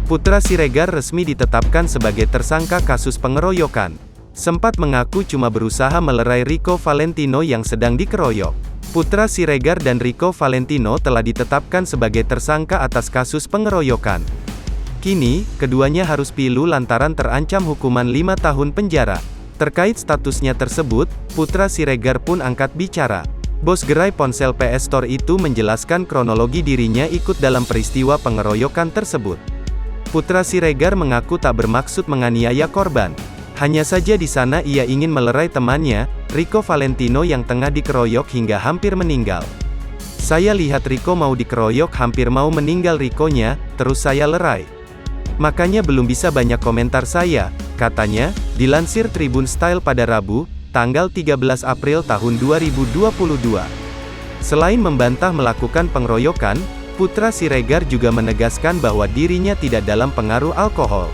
Putra Siregar resmi ditetapkan sebagai tersangka kasus pengeroyokan. Sempat mengaku cuma berusaha melerai Rico Valentino yang sedang dikeroyok. Putra Siregar dan Rico Valentino telah ditetapkan sebagai tersangka atas kasus pengeroyokan. Kini, keduanya harus pilu lantaran terancam hukuman 5 tahun penjara. Terkait statusnya tersebut, Putra Siregar pun angkat bicara. Bos gerai ponsel PS Store itu menjelaskan kronologi dirinya ikut dalam peristiwa pengeroyokan tersebut. Putra Siregar mengaku tak bermaksud menganiaya korban. Hanya saja di sana ia ingin melerai temannya, Rico Valentino yang tengah dikeroyok hingga hampir meninggal. Saya lihat Rico mau dikeroyok hampir mau meninggal Rico-nya, terus saya lerai. Makanya belum bisa banyak komentar saya, katanya, dilansir Tribun Style pada Rabu, tanggal 13 April tahun 2022. Selain membantah melakukan pengeroyokan, Putra Siregar juga menegaskan bahwa dirinya tidak dalam pengaruh alkohol.